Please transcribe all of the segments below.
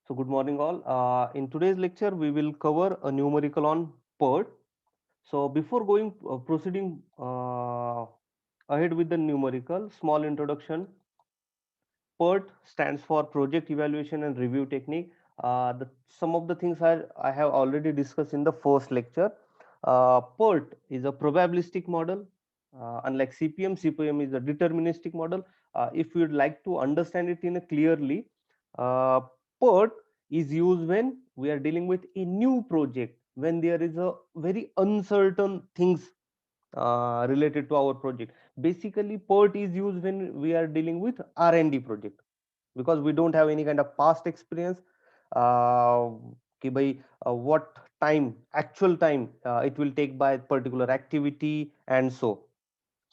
So good morning all. In today's lecture, we will cover a numerical on PERT. So before proceeding ahead with the numerical, small introduction. PERT stands for Project Evaluation and Review Technique. Some of the things I have already discussed in the first lecture. PERT is a probabilistic model. Unlike CPM, CPM is a deterministic model. If you would like to understand it in a clearly, uh, PERT is used when we are dealing with a new project, when there is a very uncertain things related to our project. Basically, PERT is used when we are dealing with R&D project because we don't have any kind of past experience. कि भाई what time, actual time it will take by particular activity, and so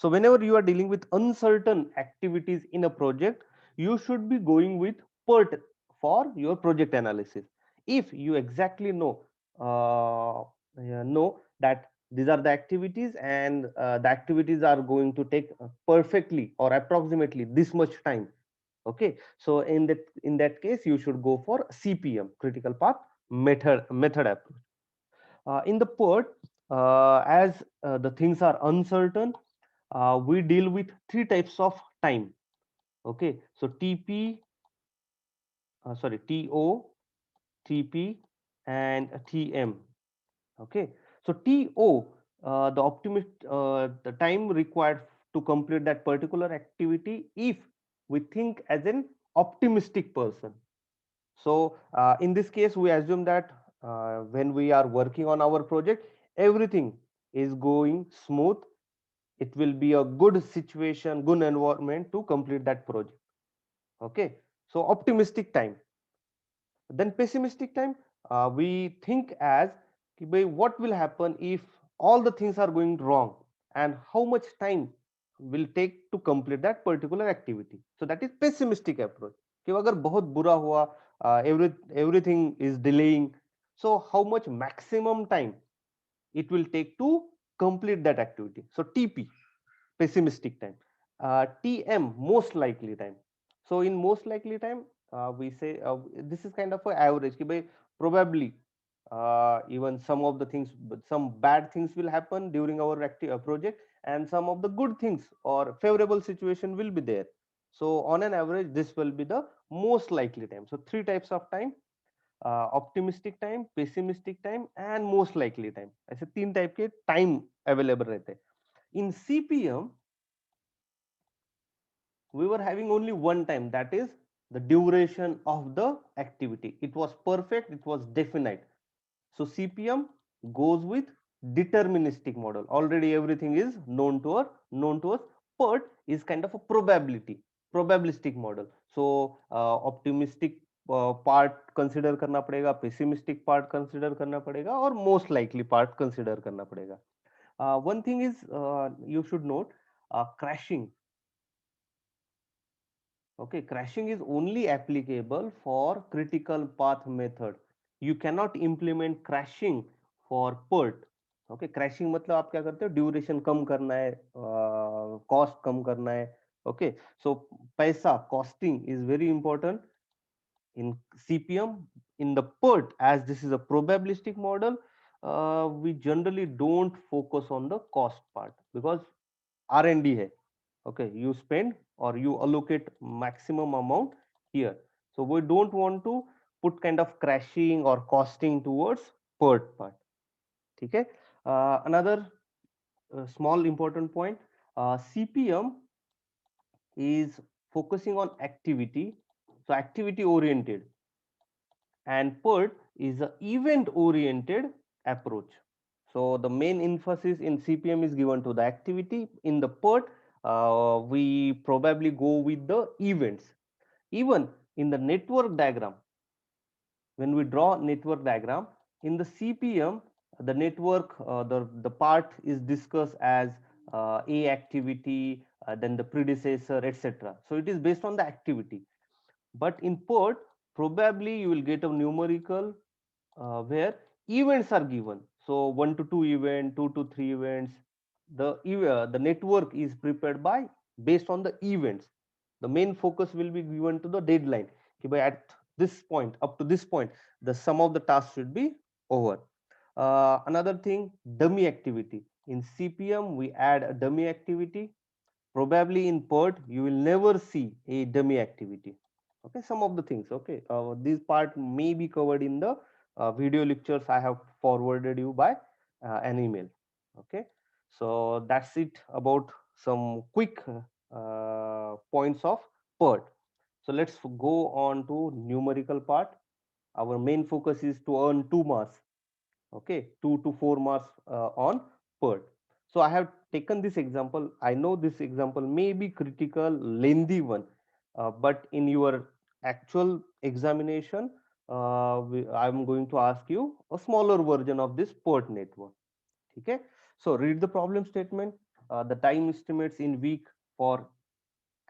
whenever you are dealing with uncertain activities in a project, you should be going with PERT for your project analysis. If you exactly know that these are the activities, and the activities are going to take perfectly or approximately this much time. Okay, so in that case, you should go for CPM, critical path method approach. In the PERT, as the things are uncertain, we deal with three types of time. Okay, so TO, TP, and TM. Okay, so TO, the time required to complete that particular activity, if we think as an optimistic person. So in this case, we assume that when we are working on our project, everything is going smooth. It will be a good situation, good environment to complete that project. Okay, so optimistic time. Then pessimistic time, we think as what will happen if all the things are going wrong, and how much time will take to complete that particular activity. So that is pessimistic approach. कि अगर बहुत बुरा हुआ, everything is delaying, so how much maximum time it will take to complete that activity. So TP, pessimistic time. TM, most likely time. So in most likely time, we say this is kind of an average कि भाई probably even some of the things, some bad things will happen during our project, and some of the good things or favorable situation will be there. So on an average, this will be the most likely time. So three types of time: optimistic time, pessimistic time, and most likely time. ऐसे तीन type के time available रहते हैं. इन CPM we were having only one time, that is the duration of the activity. It was perfect, it was definite. So CPM goes with deterministic model. Already everything is known to us. PERT is kind of a probabilistic model. So optimistic part consider करना पड़ेगा, pessimistic part consider करना पड़ेगा, और most likely part consider करना पड़ेगा. One thing is, you should note, crashing. Okay, crashing is only applicable for critical path method. You cannot implement crashing for PERT. Okay, crashing मतलब आप क्या करते हो, ड्यूरेशन कम करना है, कॉस्ट कम करना है. Okay, so पैसा, costing is very important in CPM. In the PERT, as this is a probabilistic model, we generally don't focus on the cost part because R&D है. Okay, you spend or you allocate maximum amount here. So we don't want to put kind of crashing or costing towards PERT part. Okay. Another small important point, CPM is focusing on activity, so activity oriented, and PERT is a event oriented approach. So the main emphasis in CPM is given to the activity. In the PERT, we probably go with the events. Even in the network diagram, when we draw network diagram in the CPM, the network, the part is discussed as a activity, then the predecessor, etc. So it is based on the activity. But in PERT, probably you will get a numerical where events are given. So 1 to 2 event, 2 to 3 events. The network is prepared by based on the events. The main focus will be given to the deadline. कि भाई at this point, up to this point, the sum of the tasks should be over. Another thing, dummy activity. In CPM, we add a dummy activity. Probably in PERT, you will never see a dummy activity. Okay, some of the things. Okay, this part may be covered in the video lectures I have forwarded you by an email. Okay, so that's it about some quick points of PERT. So let's go on to numerical part. Our main focus is to earn 2 marks. Okay, 2 to 4 marks on PERT. So I have taken this example. I know this example may be critical, lengthy one, but in your actual examination, I'm going to ask you a smaller version of this PERT network. Okay, so read the problem statement. The time estimates in week for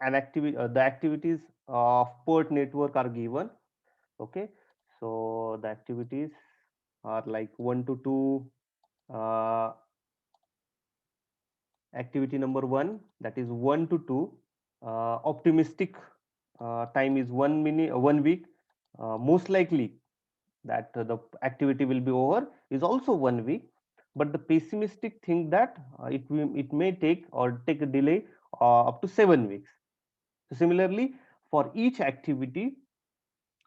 an activity, the activities of PERT network are given. Okay, so the activities are like 1 to 2. uh, Activity number 1, that is 1 to 2. Optimistic time is 1 minute, 1 week. Most likely that the activity will be over is also 1 week, but the pessimistic think that it may take or take a delay up to 7 weeks. So similarly, for each activity,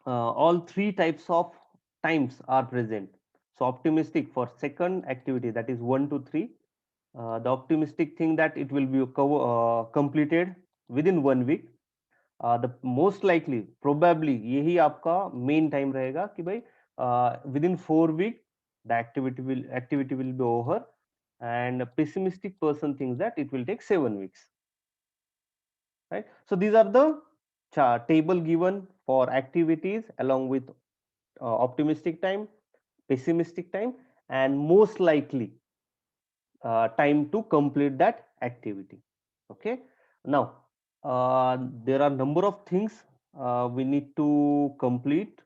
all three types of times are present. So optimistic for second activity, that is 1 to 3. The optimistic thing that it will be completed within 1 week. The most likely, probably, यही आपका main time रहेगा कि भाई within 4 week the activity will be over, and a pessimistic person thinks that it will take 7 weeks. Right. So these are the table given for activities along with optimistic time, pessimistic time, and most likely time to complete that activity. Okay, now there are number of things we need to complete.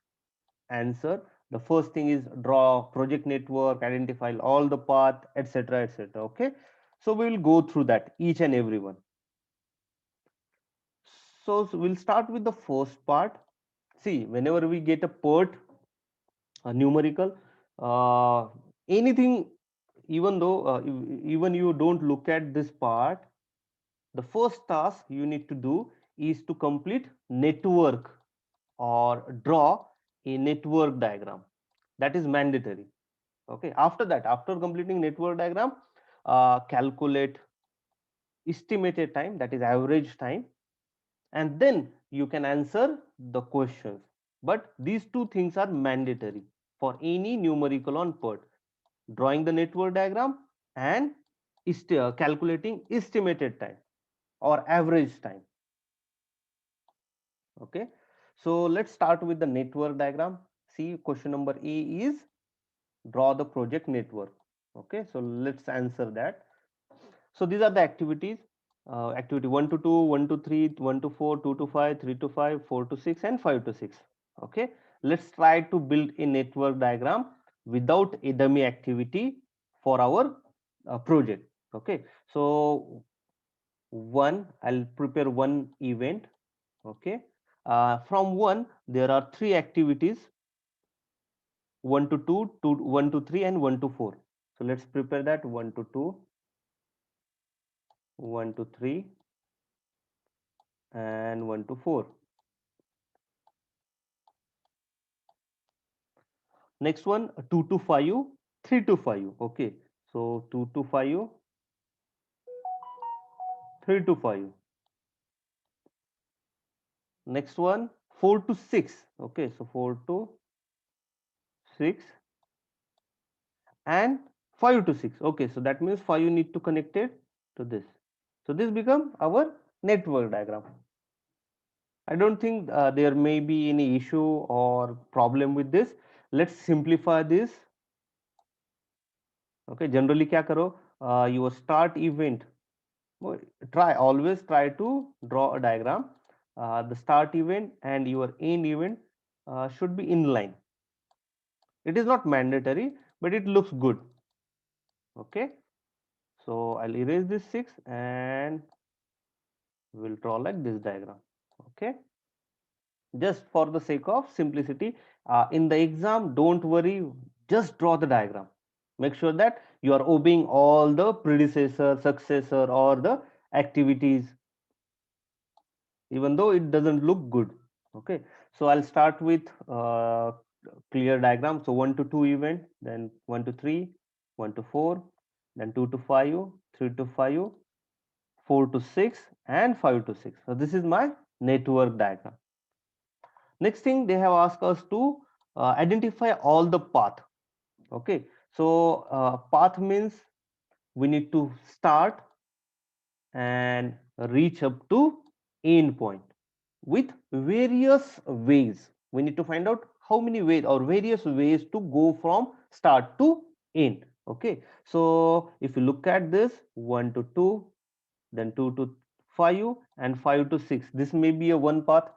Answer: the first thing is draw project network, identify all the path, etc, etc. Okay, so we will go through that each and every one. So we'll start with the first part. See, whenever we get a PERT, a numerical, anything, even though even you don't look at this part, the first task you need to do is to complete network or draw a network diagram. That is mandatory. Okay, after that, after completing network diagram, calculate estimated time, that is average time, and then you can answer the questions. But these two things are mandatory for any numerical on PERT: drawing the network diagram and calculating estimated time or average time. Okay, so let's start with the network diagram. See, question number A is draw the project network. Okay, so let's answer that. So these are the activities. Activity 1 to 2, 1 to 3, 1 to 4, 2 to 5, 3 to 5, 4 to 6, and 5 to 6. Okay, let's try to build a network diagram without a dummy activity for our project. Okay, so I'll prepare one event. Okay, from one there are three activities: 1 to 2, 1 to 3, and 1 to 4. So let's prepare that: 1 to 2, 1 to 3, and 1 to 4. Next one, 2 to 5, 3 to 5. Okay, so 2 to 5, 3 to 5. Next one, 4 to 6. Okay, so 4 to 6 and 5 to 6. Okay, so that means 5 you need to connect it to this. So this become our network diagram. I don't think there may be any issue or problem with this. Let's simplify this. Okay, generally क्या करो, your start event, always try to draw a diagram. The start event and your end event should be in line. It is not mandatory, but it looks good. Okay, so I'll erase this 6 and we'll draw like this diagram. Okay, just for the sake of simplicity. In the exam, don't worry, just draw the diagram. Make sure that you are obeying all the predecessor, successor, or the activities, even though it doesn't look good. Okay, so I'll start with clear diagram. So 1 to 2 event, then 1 to 3, 1 to 4, then 2 to 5, 3 to 5, 4 to 6, and 5 to 6. So this is my network diagram. Next thing, they have asked us to identify all the path. Okay, so path means we need to start and reach up to end point with various ways. We need to find out how many ways or various ways to go from start to end. Okay, so if you look at this, 1 to 2, then 2 to 5, and 5 to 6, this may be a one path,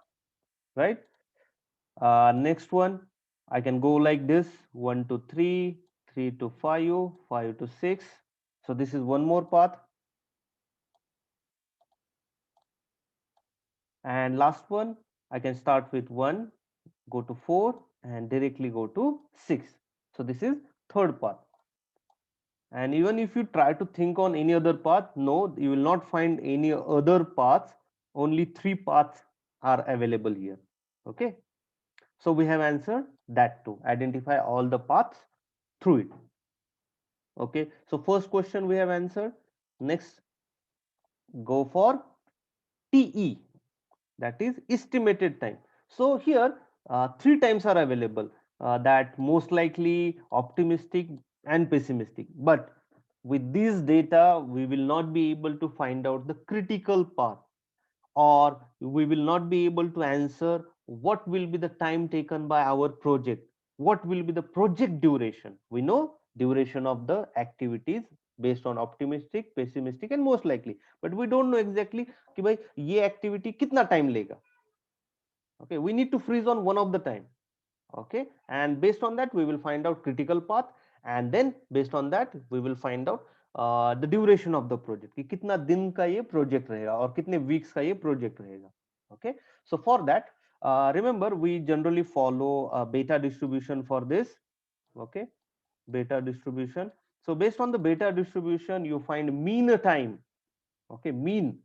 right? Next one, I can go like this: 1 to 3, 3 to 5, 5 to 6. So this is one more path. And last one, I can start with 1, go to 4, and directly go to 6. So this is third path. And even if you try to think on any other path, no, you will not find any other paths. Only 3 paths are available here. Okay, so we have answered that too. Identify all the paths through it. Okay, so first question we have answered. Next, go for TE, that is estimated time. So here 3 times are available, that most likely, optimistic, and pessimistic. But with this data, we will not be able to find out the critical path, or we will not be able to answer what will be the time taken by our project, what will be the project duration. We know duration of the activities based on optimistic, pessimistic, and most likely, but we don't know exactly कि भाई ये activity कितना time लेगा. Okay, we need to freeze on one of the time. Okay, and based on that we will find out critical path, and then based on that we will find out the duration of the project कि कितना दिन का ये project रहेगा और कितने weeks का ये project रहेगा. Okay, so for that, remember, we generally follow a beta distribution for this. Okay, beta distribution. So based on the beta distribution, you find mean time. Okay, mean,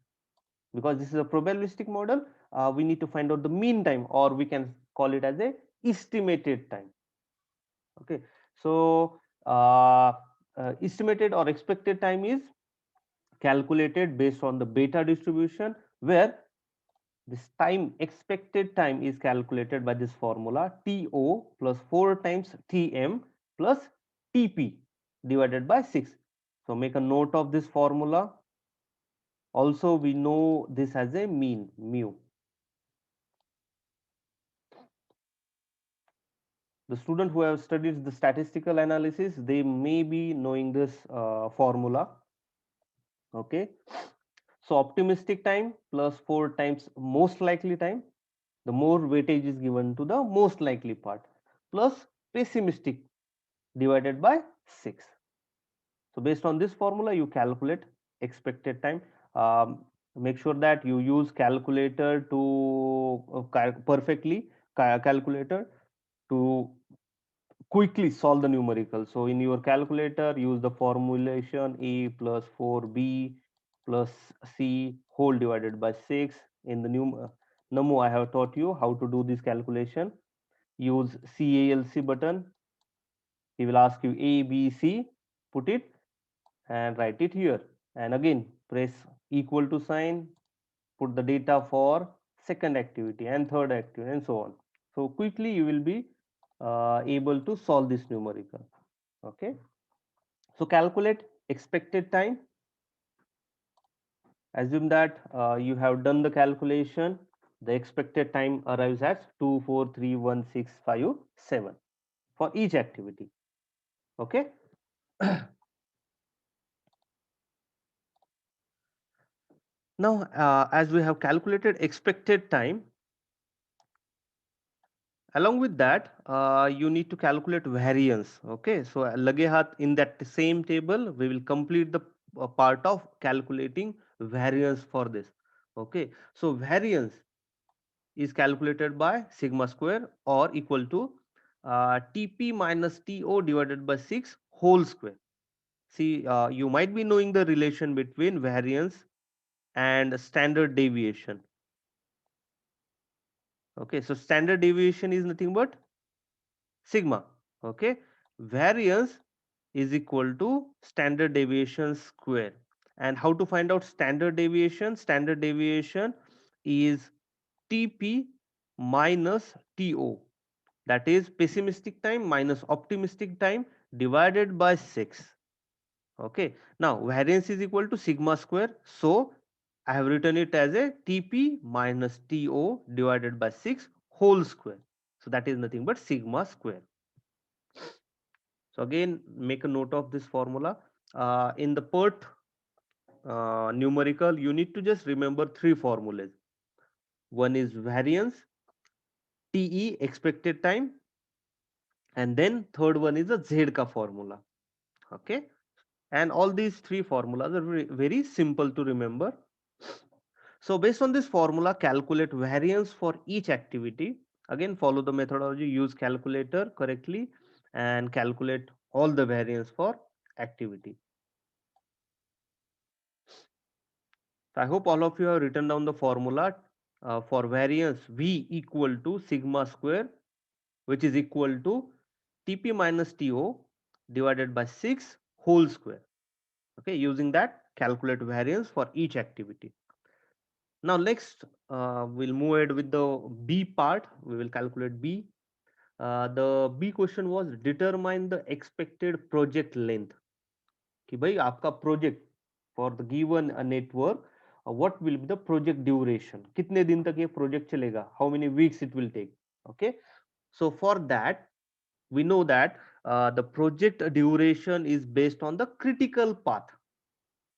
because this is a probabilistic model, we need to find out the mean time, or we can call it as a estimated time. Okay, so estimated or expected time is calculated based on the beta distribution, where this time, expected time, is calculated by this formula: TO plus 4 times TM plus TP divided by 6. So make a note of this formula. Also, we know this as a mean, mu. The student who have studied the statistical analysis, they may be knowing this formula. Okay, so optimistic time plus 4 times most likely time, the more weightage is given to the most likely part, plus pessimistic divided by 6. So based on this formula, you calculate expected time. Make sure that you use calculator to perfectly calculator to quickly solve the numerical. So in your calculator, use the formulation a plus 4b plus c whole divided by 6. In the Namo, I have taught you how to do this calculation. Use CALC button. He will ask you A, B, C. Put it and write it here. And again, press equal to sign. Put the data for second activity and third activity and so on. So quickly you will be able to solve this numerical. Okay, so calculate expected time. Assume that you have done the calculation. The expected time arrives at 2, 4, 3, 1, 6, 5, 7 for each activity. Okay. Now, as we have calculated expected time, along with that, you need to calculate variance. Okay, so lage hath, in that same table, we will complete the part of calculating variance for this. Okay, so variance, is calculated by sigma square or equal to TP minus TO divided by 6 whole square. See, you might be knowing the relation between variance and standard deviation. Okay, so standard deviation is nothing but sigma. Okay, variance is equal to standard deviation square. And how to find out standard deviation? Standard deviation is TP minus TO, that is pessimistic time minus optimistic time divided by 6. Okay, now variance is equal to sigma square, so I have written it as a TP minus TO divided by 6 whole square. So that is nothing but sigma square. So again, make a note of this formula. In the PERT numerical, you need to just remember three formulas. One is variance, TE expected time, and then third one is the Z ka formula. Okay, and all these three formulas are very simple to remember. So based on this formula, calculate variance for each activity. Again, follow the methodology, use calculator correctly and calculate all the variance for activity. So I hope all of you have written down the formula for variance V equal to sigma square, which is equal to TP minus TO divided by 6 whole square. Okay, using that, calculate variance for each activity. Now next, we'll move ahead with the B part. We will calculate B. The B question was determine the expected project length. कि भाई आपका project for the given network, what will be the project duration? कितने दिन तक ये project चलेगा? How many weeks it will take? Okay. So for that, we know that the project duration is based on the critical path,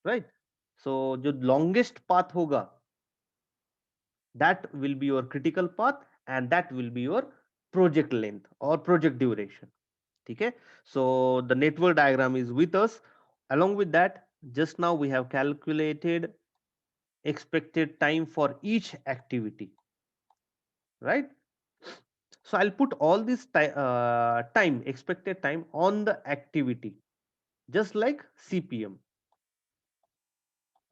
right? So जो longest path होगा, that will be your critical path and that will be your project length or project duration. Okay, so the network diagram is with us. Along with that, just now we have calculated expected time for each activity, right? So I'll put all this time, expected time on the activity, just like CPM.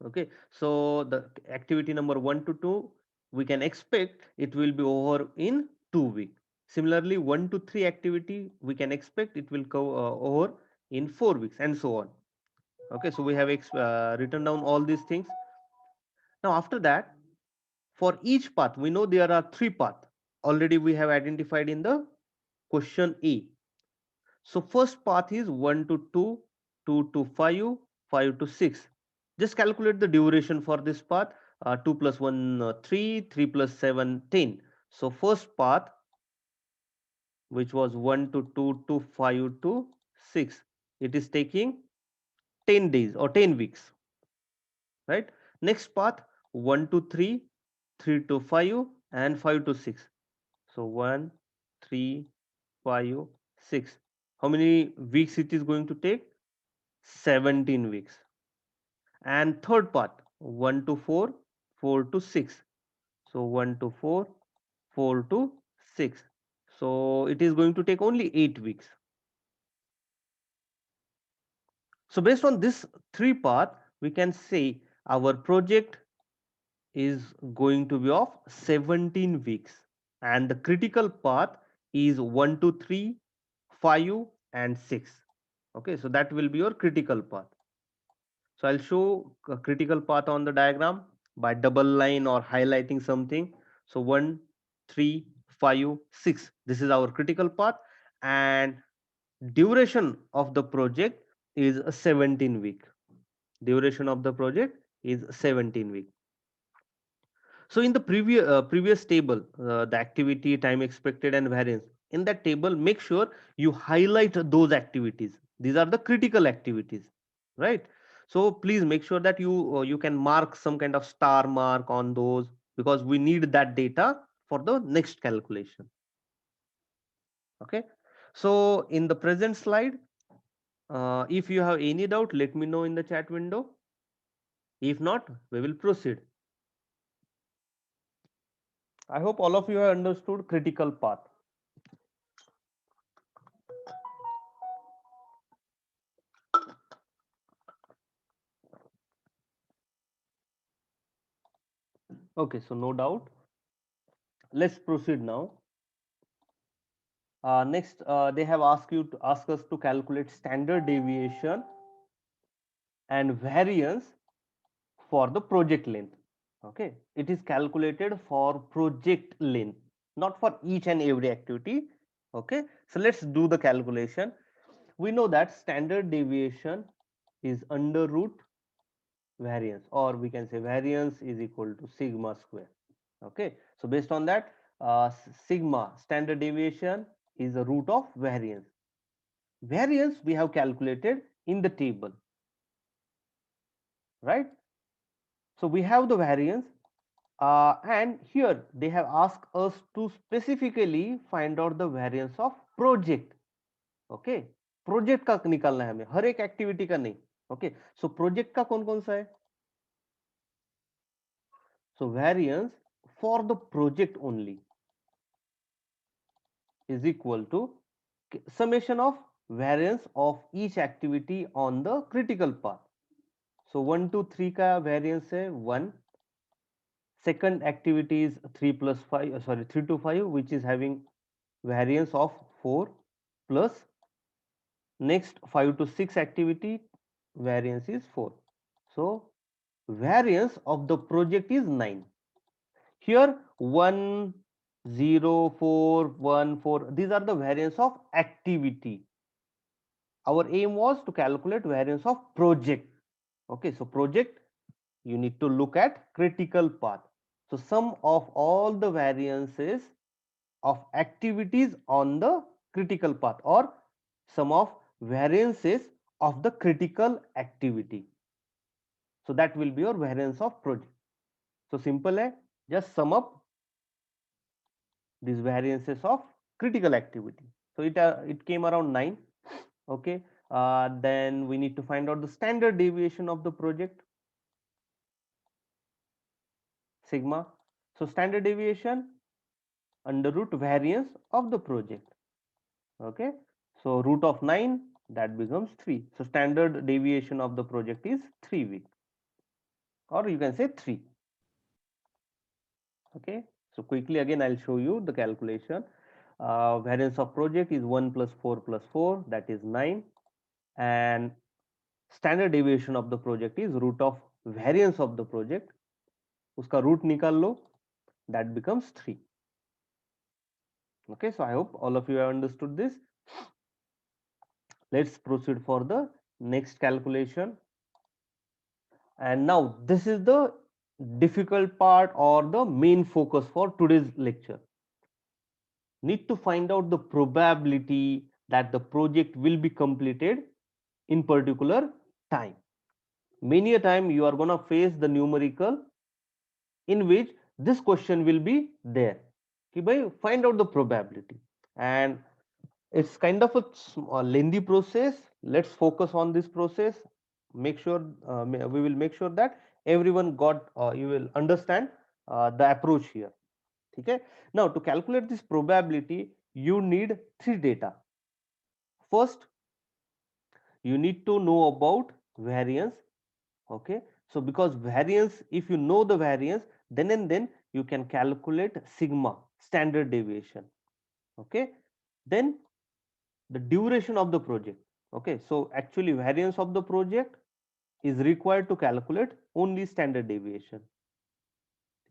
Okay, so the activity number 1 to 2, we can expect it will be over in 2 weeks. Similarly, 1 to 3 activity, we can expect it will go over in 4 weeks and so on. Okay, so we have written down all these things. Now after that, for each path, we know there are 3 paths. Already we have identified in the question A. So first path is 1 to 2, 2 to 5, 5 to 6. Just calculate the duration for this path. 2 plus 1, 3, 3 plus 7, 10. So first path, which was 1 to 2 to 5 to 6, it is taking 10 days or 10 weeks, right? Next path, 1 to 3, 3 to 5, and 5 to 6. So 1, 3, 5, 6. How many weeks it is going to take? 17 weeks. And third path, 1 to 4, 4 to 6. So 1 to 4, 4 to 6. So it is going to take only 8 weeks. So based on this three path, we can say our project is going to be of 17 weeks and the critical path is 1 to 3, 5 and 6. Okay, so that will be your critical path. So I'll show a critical path on the diagram by double line or highlighting something. So 1, 3, 5, 6. This is our critical path and duration of the project is a 17 week. Duration of the project is 17 week. So in the previous table, the activity, time expected and variance, in that table, make sure you highlight those activities. These are the critical activities, right? So please make sure that you can mark some kind of star mark on those because we need that data for the next calculation. Okay. So in the present slide, if you have any doubt, let me know in the chat window. If not, we will proceed. I hope all of you have understood critical path. Okay, so no doubt. Let's proceed now. Next, they have asked us to calculate standard deviation and variance for the project length. Okay, it is calculated for project length, not for each and every activity. Okay, so let's do the calculation. We know that standard deviation is under root variance, or we can say variance is equal to sigma square. Okay, so based on that, sigma standard deviation is the root of variance. Variance we have calculated in the table, right? So we have the variance, and here they have asked us to specifically find out the variance of project. Okay, project का निकालना है हमें, हर एक activity का नहीं. Okay, so project का कौन कौन सा है? So variance for the project only is equal to summation of variance of each activity on the critical path. So 1 to 3 का variance है 1. Second activity is 3 plus 5, sorry, 3 to 5, which is having variance of 4, plus next 5 to 6 activity variance is 4. So variance of the project is 9. Here 1, 0, 4, 1, 4, these are the variance of activity. Our aim was to calculate variance of project. Okay, so project, you need to look at critical path. So sum of all the variances of activities on the critical path, or sum of variances of the critical activity. So that will be your variance of project. So simple hai, just sum up these variances of critical activity. So it came around 9. Okay, then we need to find out the standard deviation of the project, sigma. So standard deviation under root variance of the project. Okay, so root of 9, that becomes 3. So standard deviation of the project is 3 weeks, or you can say 3. Okay, so quickly again I'll show you the calculation. Variance of project is 1 plus 4 plus 4, that is 9, and standard deviation of the project is root of variance of the project, uska root nikal lo, that becomes 3. Okay, so I hope all of you have understood this. Let's proceed for the next calculation. And now this is the difficult part, or the main focus for today's lecture. Need to find out the probability that the project will be completed in particular time. Many a time you are going to face the numerical in which this question will be there, कि भाई find out the probability, and it's kind of a lengthy process. Let's focus on this process. Make sure we will make sure that everyone got you will understand the approach here. Okay, now to calculate this probability you need 3 data. First, you need to know about variance. Okay, so because variance, if you know the variance, then and then you can calculate sigma standard deviation. Okay, then the duration of the project. Okay, so actually variance of the project is required to calculate only standard deviation.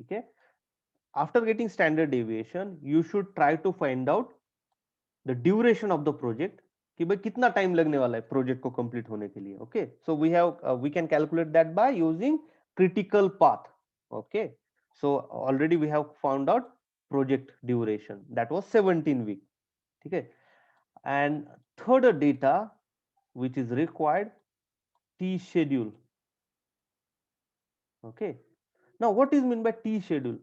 Okay, after getting standard deviation you should try to find out the duration of the project, कि भाई कितना time लगने वाला है project को complete होने के लिए. Okay, so we can calculate that by using critical path. Okay, so already we have found out project duration, that was 17 week. ठीक है, and third data which is required, T schedule. Okay, now what is meant by T schedule?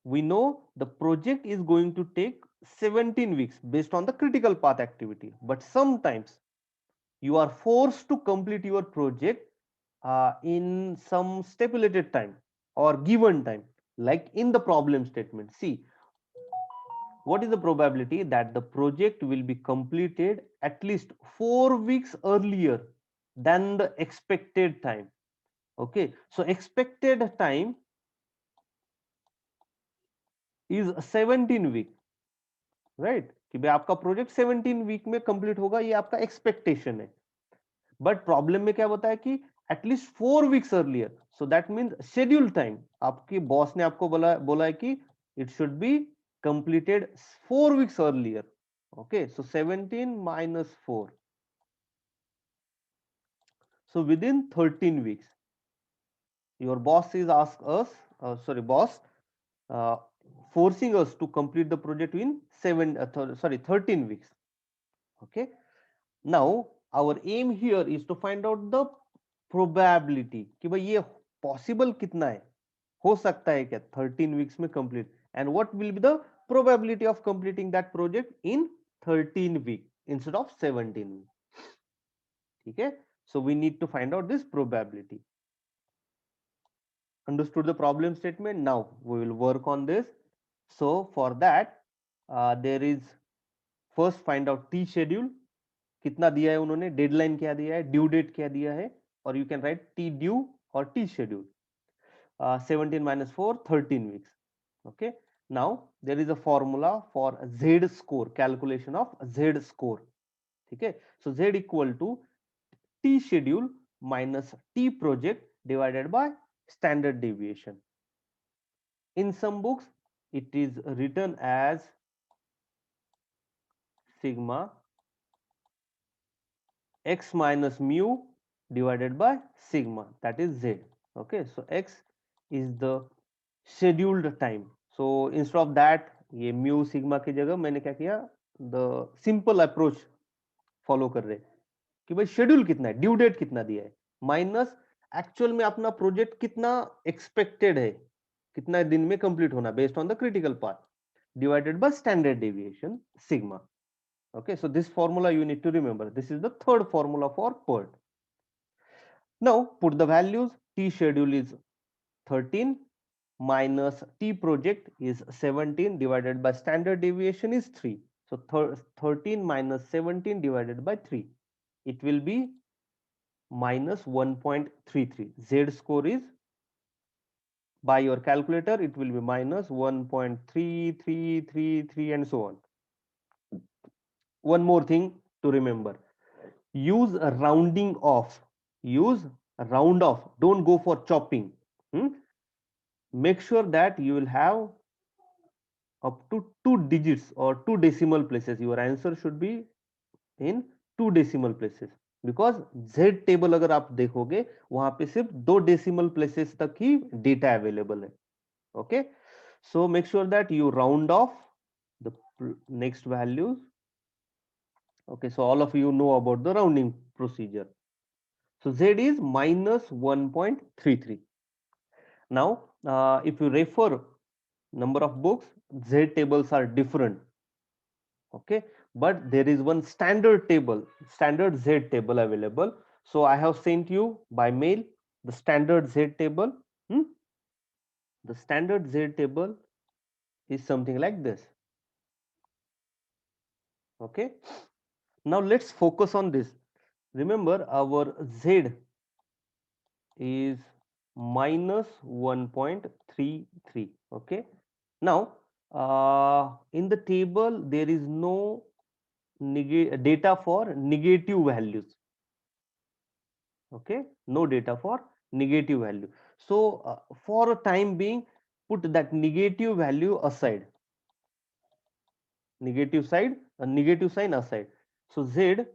We know the project is going to take 17 weeks based on the critical path activity, but sometimes you are forced to complete your project in some stipulated time or given time. like in the problem statement. See, what is the probability that the project will be completed at least 4 weeks earlier than the expected time? Okay, so expected time is 17 week, right? कि भाई आपका project 17 week में complete होगा, ये आपका expectation है. But problem में क्या बताया कि at least 4 weeks earlier. So that means schedule time, आपके बॉस ने आपको बोला है कि it should be completed 4 weeks earlier. Okay, so 17 minus 4. So within 13 weeks, your boss is asked us, boss, uh, forcing us to complete the project in 13 weeks. Okay. Now our aim here is to find out the probability कि भाई ये possible कितना है, हो सकता है क्या 13 weeks में complete, and what will be the probability of completing that project in 13 weeks instead of 17 weeks. ठीक है, so we need to find out this probability. Understood the problem statement? Now we will work on this. So for that there is first find out T schedule. कितना दिया है उन्होंने, deadline क्या दिया है, due date क्या दिया है, और you can write T due और T schedule. 17 minus 4, 13 weeks. Okay, now there is a formula for Z score, calculation of Z score. ठीक है, so Z equal to T schedule minus T project divided by standard deviation. In some books it is written as sigma x minus mu divided by sigma, that is Z. Okay, so x is the scheduled time. So instead of that, ये mu sigma की जगह मैंने क्या किया, the simple approach follow कर रहे कि भाई शेड्यूल कितना है, ड्यू डेट कितना दिया है, माइनस एक्चुअल में अपना प्रोजेक्ट कितना एक्सपेक्टेड है, कितना दिन में कंप्लीट होना based on the critical part, divided by standard deviation sigma. Okay, so this formula you need to remember. This is the third formula for PERT. Now put the values. T schedule is 13 minus T project is 17 divided by standard deviation is 3. So 13 minus 17 divided by 3. It will be minus 1.33. Z score is, by your calculator, it will be minus 1.3333 and so on. One more thing to remember. Use a rounding off. Use a round off. Don't go for chopping. Make sure that you will have up to 2 digits or 2 decimal places. Your answer should be in 2 decimal places. Because Z table अगर आप देखोगे वहां पे सिर्फ 2 decimal places तक ही data available है. Okay, so make sure that you round off the next values. Okay, so all of you know about the rounding procedure. So Z is minus 1.33. Now, if you refer number of books, Z tables are different. Okay, but there is one standard table, standard Z table available. So I have sent you by mail the standard Z table. The standard Z table is something like this. Okay, now let's focus on this. Remember, our Z is minus 1.33. Okay, now in the table there is no data for negative values. Okay, no data for negative value. So for a time being, put that negative value aside, negative sign aside. So Z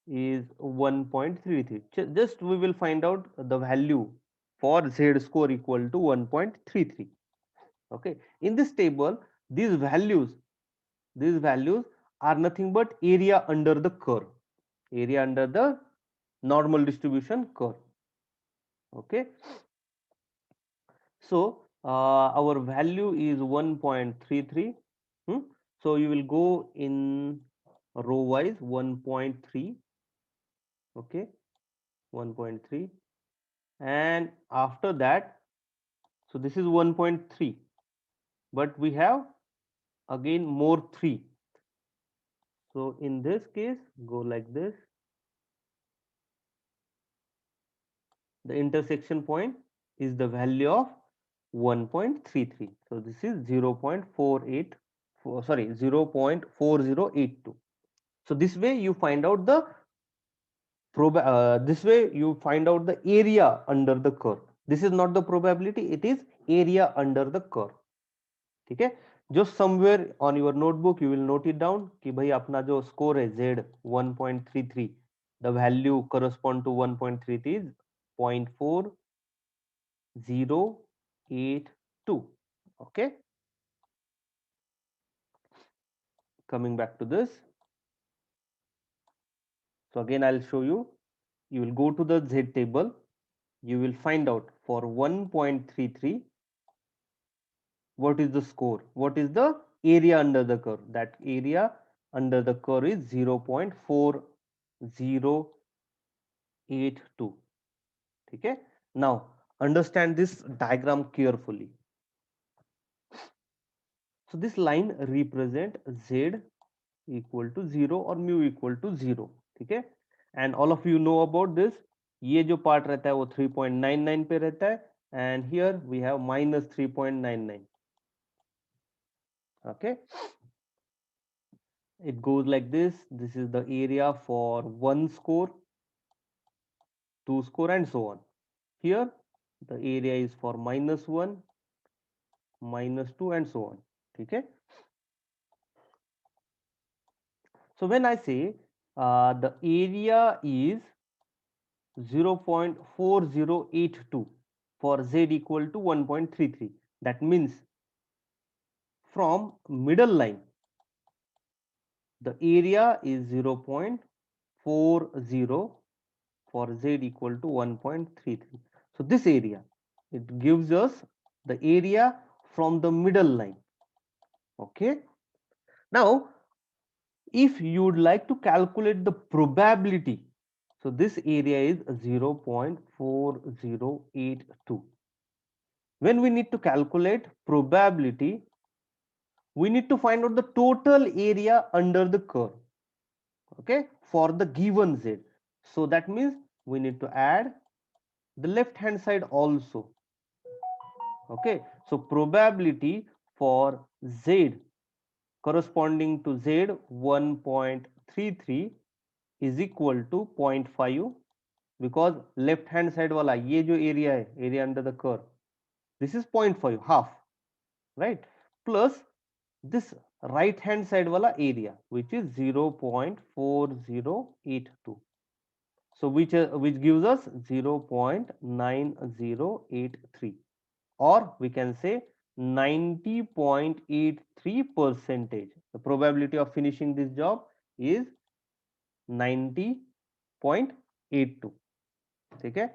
is 1.33. Just we will find out the value for Z score equal to 1.33. Okay, in this table these values are nothing but area under the curve, area under the normal distribution curve. Okay, so our value is 1.33. So you will go in row wise 1.3. Okay, 1.3, and after that, so this is 1.3. but we have again more 3. So in this case, go like this. The intersection point is the value of 1.33. So this is 0.48, sorry, 0.4082. So this way you find out the this way you find out the area under the curve. This is not the probability, it is area under the curve. ठीक है, just somewhere on your notebook you will note it down कि भाई अपना जो score है Z 1.33, the value correspond to 1.33 is 0.4082. Okay, coming back to this. So again I'll show you. You will go to the Z table. You will find out for 1.33 what is the score, what is the area under the curve. That area under the curve is 0.4082. Okay, now understand this diagram carefully. So this line represent Z equal to 0 or mu equal to 0. ठीक है, and all of you know about this. ये जो part रहता है वो 3.99 पे रहता है, and here we have minus 3.99. Okay, it goes like this. This is the area for 1 score, 2 score, and so on. Here the area is for -1, -2, and so on. Okay, so when I say the area is 0.4082 for Z equal to 1.33, that means from middle line the area is 0.40 for Z equal to 1.33. So this area, it gives us the area from the middle line. Okay, now if you would like to calculate the probability, so this area is 0.4082. When we need to calculate probability, we need to find out the total area under the curve, okay, for the given Z. So that means we need to add the left hand side also. Okay, so probability for Z corresponding to Z 1.33 is equal to 0.5, because left hand side wala ये जो area है, area under the curve, this is 0.5, half, right, plus this right hand side wala area which is 0.4082. So which gives us 0.9083, or we can say 90.83%. The probability of finishing this job is 90.82. Okay,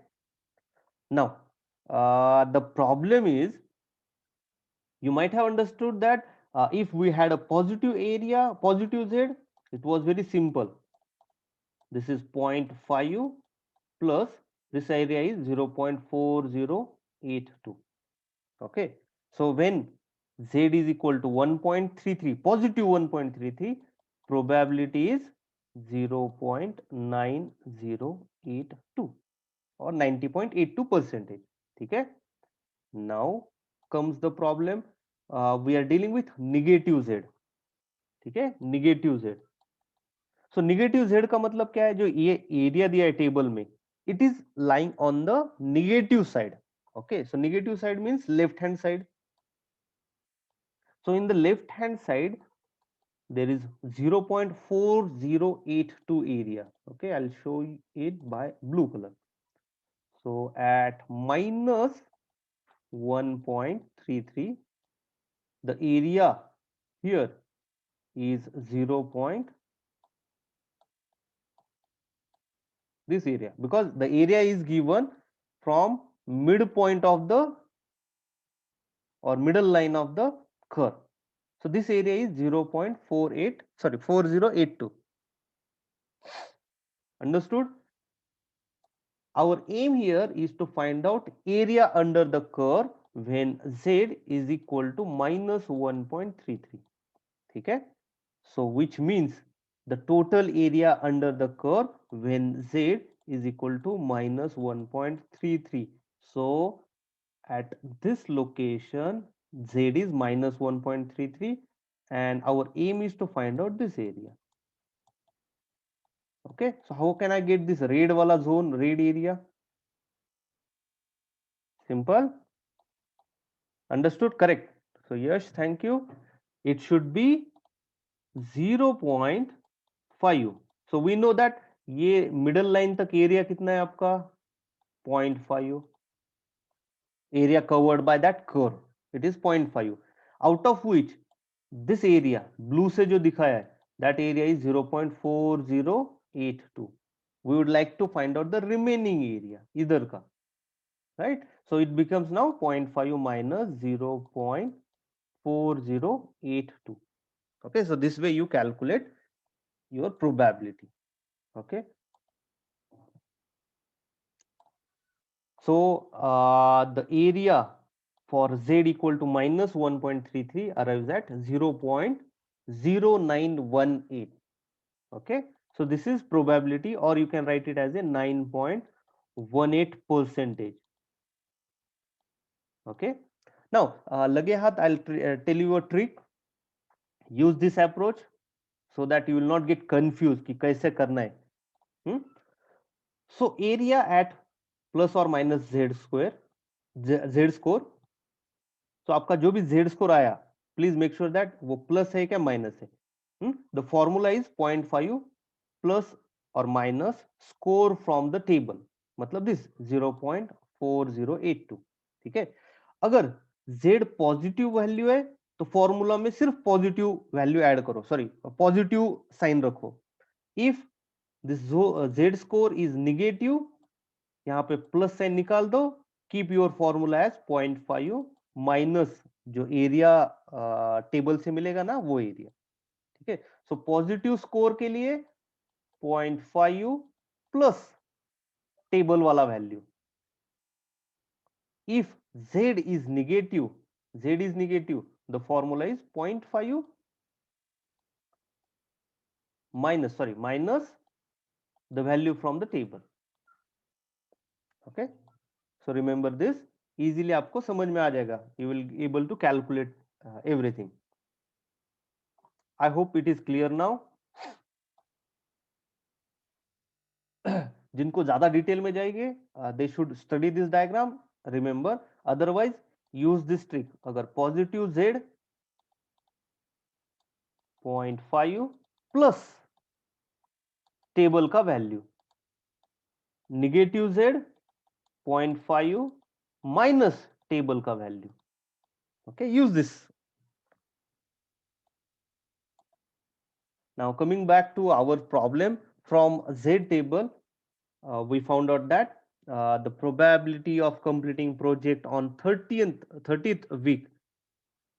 now the problem is, you might have understood that if we had a positive area, positive Z, it was very simple. This is 0.5 plus this area is 0.4082. Okay, so when Z is equal to 1.33, positive 1.33, probability is 0.9082 or 90.82%. Okay, now comes the problem. We are dealing with negative Z. ठीक है, negative Z. So negative Z का मतलब क्या है, जो ये area दिया है टेबल में, it is lying on the negative side. Okay, so negative side means left hand side. So in the left hand side there is 0.4082 area. Okay, I'll show it by blue color. So at minus 1.33, the area here is 0. This area, because the area is given from midpoint of the or middle line of the curve. So this area is 4082. Understood? Our aim here is to find out area under the curve when z is equal to -1.33. ठीक है, so which means the total area under the curve when z is equal to -1.33. So at this location z is -1.33 and our aim is to find out this area. Okay, so how can I get this red wala zone, red area? Simple. Understood? Correct. So yes, thank you. It should be 0.5. so we know that ये middle line तक area कितना है आपका 0.5. area covered by that curve, it is 0.5, out of which this area blue से जो दिखाया है that area is 0.4082. we would like to find out the remaining area इधर का, right? So it becomes now 0.5 minus 0.4082. okay, so this way you calculate your probability. okay, so the area for z equal to minus 1.33 arrives at 0.0918. okay, so this is probability, or you can write it as a 9.18 percentage. okay, now lage hath, I'll tell you a trick. use this approach so that you will not get confused कि कैसे करना है. so area at plus or minus z square, z score. तो आपका जो भी z score आया, please make sure that वो प्लस है क्या माइनस है. द फॉर्मूला इज 0.5 प्लस और minus score from the table, मतलब दिस 0.4082. ठीक है, अगर z पॉजिटिव वैल्यू है तो फॉर्मूला में सिर्फ पॉजिटिव वैल्यू ऐड करो, सॉरी पॉजिटिव साइन रखो. If this z score is negative, यहाँ पे प्लस साइन निकाल दो. Keep your formula as 0.5 minus जो एरिया टेबल से मिलेगा ना वो एरिया. ठीक है, सो पॉजिटिव स्कोर के लिए 0.5 प्लस टेबल वाला value. If z is negative, the formula is 0.5 minus the value from the table. Okay, so remember this, easily आपको समझ में आ जाएगा. You will able to calculate everything. I hope it is clear now. जिनको ज्यादा detail में जाएंगे they should study this diagram. Remember, otherwise use this trick. अगर पॉजिटिव z 0.5 प्लस टेबल का value, negative z 0.5 minus table का value. Okay, use this. Now coming back to our problem, from z table we found out that the probability of completing project on 30th week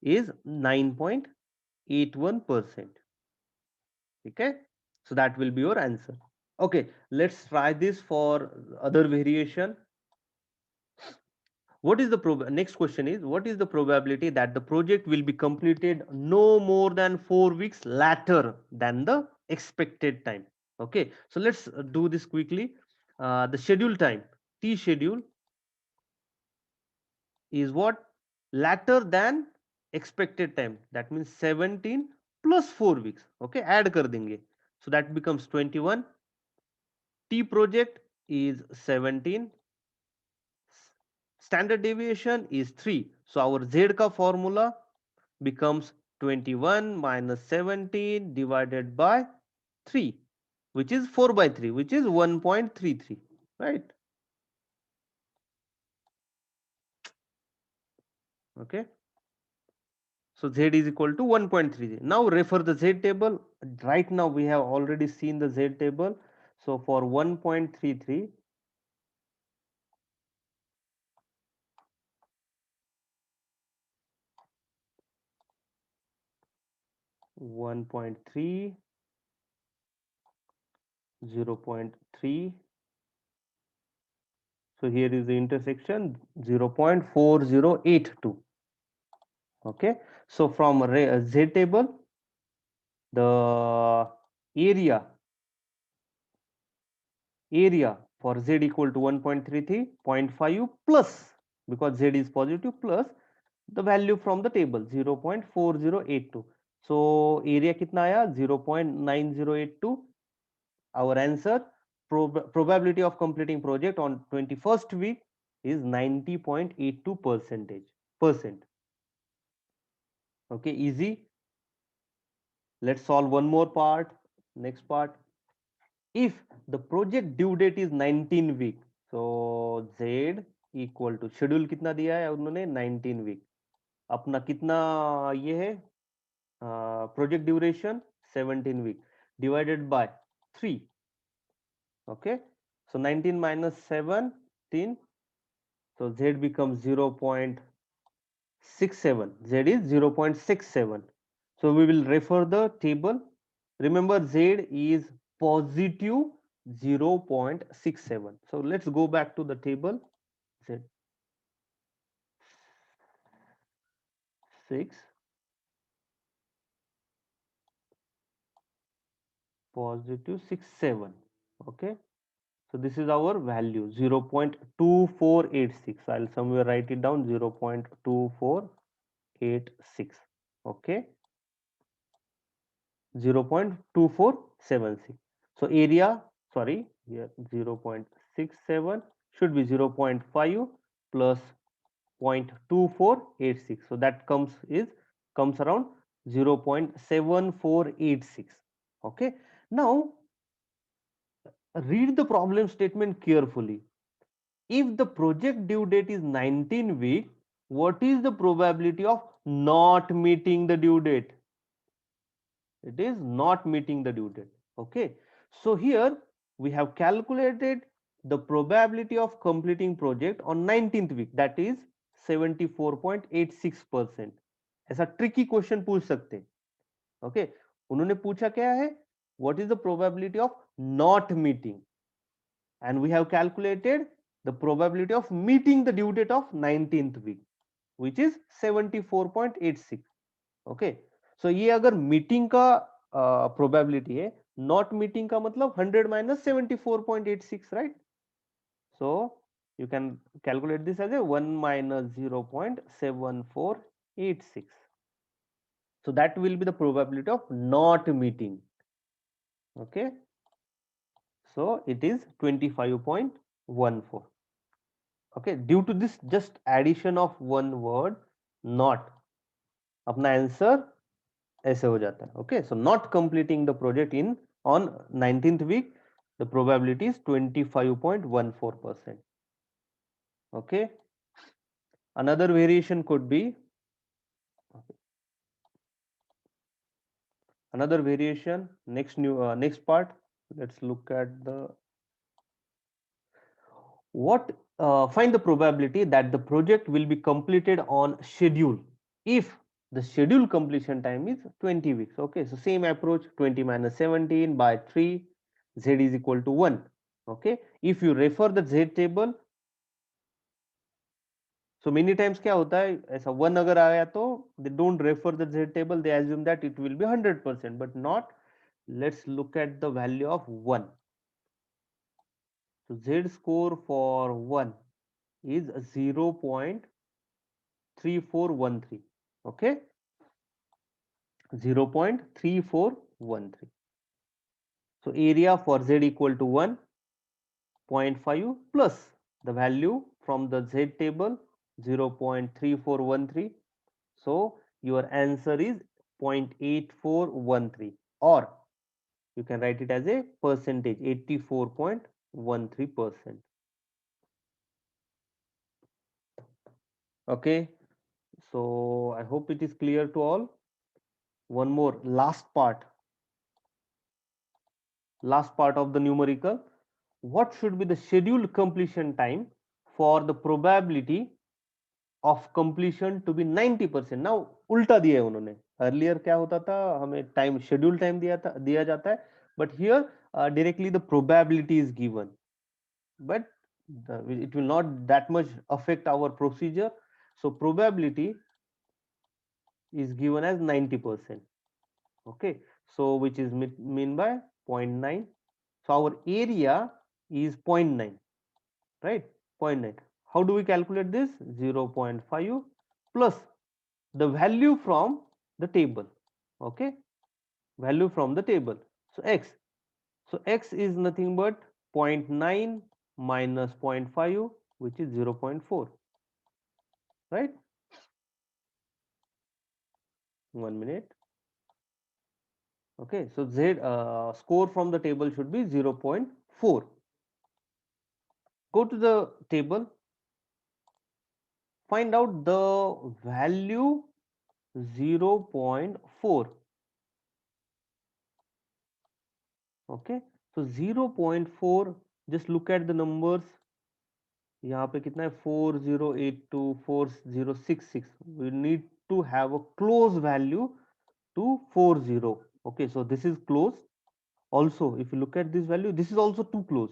is 9.81%. okay, so that will be your answer. okay, let's try this for other variation. What is the next question is, what is the probability that the project will be completed no more than 4 weeks later than the expected time? okay, so let's do this quickly. The schedule time, t schedule, is what? Later than expected time. That means 17 plus 4 weeks. okay, add kar denge, so that becomes 21. t project is 17, standard deviation is 3, so our z ka formula becomes 21 minus 17 divided by 3, which is 4 by 3, which is 1.33, right? okay, so z is equal to 1.33. now refer the z table. right now we have already seen the z table. so for 1.33, 1.3, 0.3, So here is the intersection 0.4082. Okay, so from Z table, the area for Z equal to 1.33, 0.5 plus, because Z is positive, plus the value from the table 0.4082. So area कितना आया 0.9082. Our answer, probability of completing project on 21st week is 90.82%. Okay, easy. Let's solve one more part. Next part. If the project due date is 19 week, so Z equal to schedule कितना दिया है उन्होंने 19 week. अपना कितना ये है project duration 17 week divided by 3. Okay, so 19 minus 17, so Z becomes 0.67. Z is 0.67. So we will refer the table. Remember, Z is positive 0.67. So let's go back to the table. Z 6 positive 67. Okay. So this is our value 0.2486. I'll somewhere write it down 0.2486. Okay. 0.2476. So area, sorry, here 0.67 should be 0.5 plus 0.2486. So that comes around 0.7486. Okay. Now read the problem statement carefully. If the project due date is 19 week, what is the probability of not meeting the due date? It is not meeting the due date. Okay, so here we have calculated the probability of completing project on 19th week, that is 74.86%. ऐसा tricky question पूछ सकते. Okay, उन्होंने पूछा क्या है, what is the probability of not meeting, and we have calculated the probability of meeting the due date of 19th week, which is 74.86. Okay, सो ये अगर meeting का प्रोबेबिलिटी है, नॉट मीटिंग का मतलब 100 minus 74.86, right? So you can calculate this as a 1 minus 0.7486. So that will be the probability of not meeting. Okay, so it is 25.14. Okay, due to this just addition of one word not, अपना answer ऐसे हो जाता है. Okay, so not completing the project in on 19th week, the probability is 25.14%. okay, another variation could be, another variation, next part, let's look at the what find the probability that the project will be completed on schedule if the schedule completion time is 20 weeks. Okay, so same approach, 20 minus 17 by 3, Z is equal to 1. Okay, if you refer the Z table, so many times क्या होता है, ऐसा 1 अगर आया तो they don't refer the Z table, they assume that it will be 100%, but not. Let's look at the value of 1. So Z score for 1 is 0.3413. Okay, 0.3413. So area for Z equal to 1.5 plus the value from the Z table 0.3413. So your answer is 0.8413, or you can write it as a percentage, 84.13%. Okay, so I hope it is clear to all. One more last part of the numerical. What should be the scheduled completion time for the probability of completion to be 90%? Now उल्टा दिया है उन्होंने. Earlier क्या होता था, हमें time schedule time दिया जाता है, but here directly the probability is given. But it will not that much affect our procedure. So probability is given as 90%. Okay, so which is mean by 0.9. So our area is 0.9, right? 0.9. How do we calculate this? 0.5 plus the value from the table. Okay, value from the table. So x. So x is nothing but 0.9 minus 0.5, which is 0.4, right? 1 minute. Okay, so z score from the table should be 0.4. Go to the table, find out the value 0.4. Okay, so 0.4, just look at the numbers. यहाँ पे कितना है 4082 4066. We need to have a close value to 40. Okay, so this is close. Also, if you look at this value, this is also too close.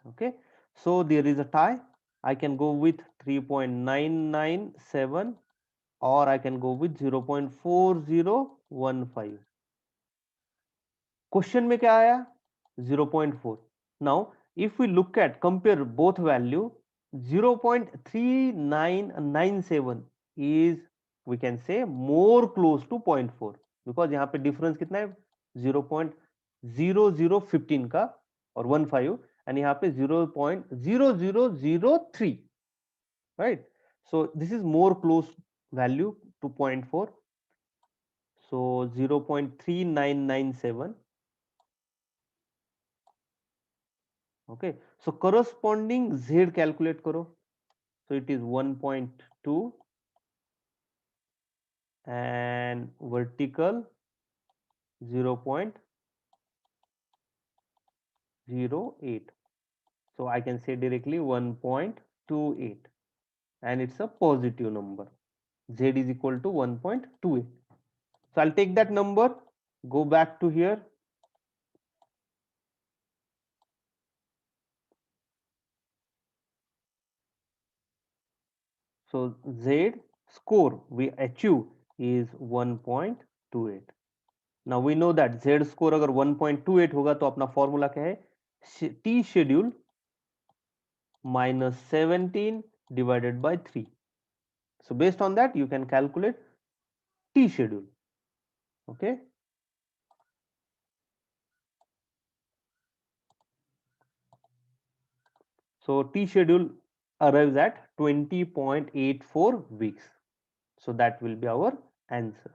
Okay, so there is a tie. I can go with 3.997 or I can go with 0.4015. Question में क्या आया 0.4. Now if we look at compare both value, 0.3997 is, we can say, more close to 0.4 because यहाँ पे difference कितना है 0.0015 का और 15 and यहाँ पे 0.0003, right? So this is more close value to 0.4. So 0.3997. Okay, so corresponding z calculate karo. So it is 1.2 and vertical 0.08. So I can say directly 1.28 and it's a positive number. Z is equal to 1.28. So I'll take that number, go back to here. So Z score we achieve is 1.28. Now we know that Z score अगर 1.28 होगा तो अपना formula क्या है T schedule minus 17 divided by 3. So based on that you can calculate T schedule. Okay. So T schedule arrives at 20.84 weeks. So that will be our answer.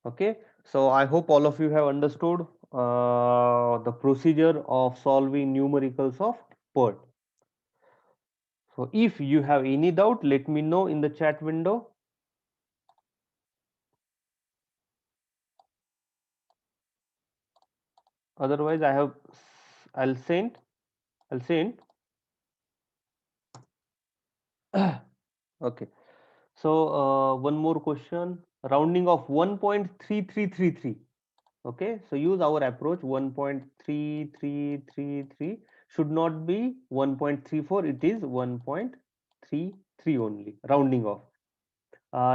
Okay, so I hope all of you have understood the procedure of solving numericals of PERT. So if you have any doubt, let me know in the chat window. Otherwise, I'll send. Okay. So one more question. Rounding of 1.3333. Okay, so use our approach 1.3333 should not be 1.34, it is 1.33 only, rounding off.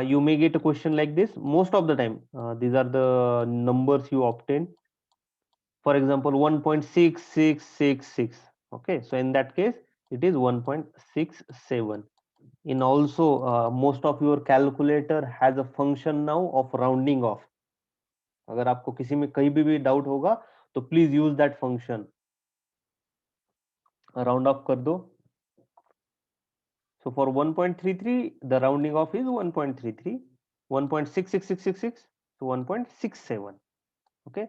You may get a question like this most of the time. These are the numbers you obtain. For example, 1.6666. Okay, so in that case, it is 1.67. In also, most of your calculator has a function now of rounding off. अगर आपको किसी में कहीं भी doubt होगा तो please use that function round of कर दो. So for 1.33 the rounding off is 1.33, 1.66666 to 1.67. Okay,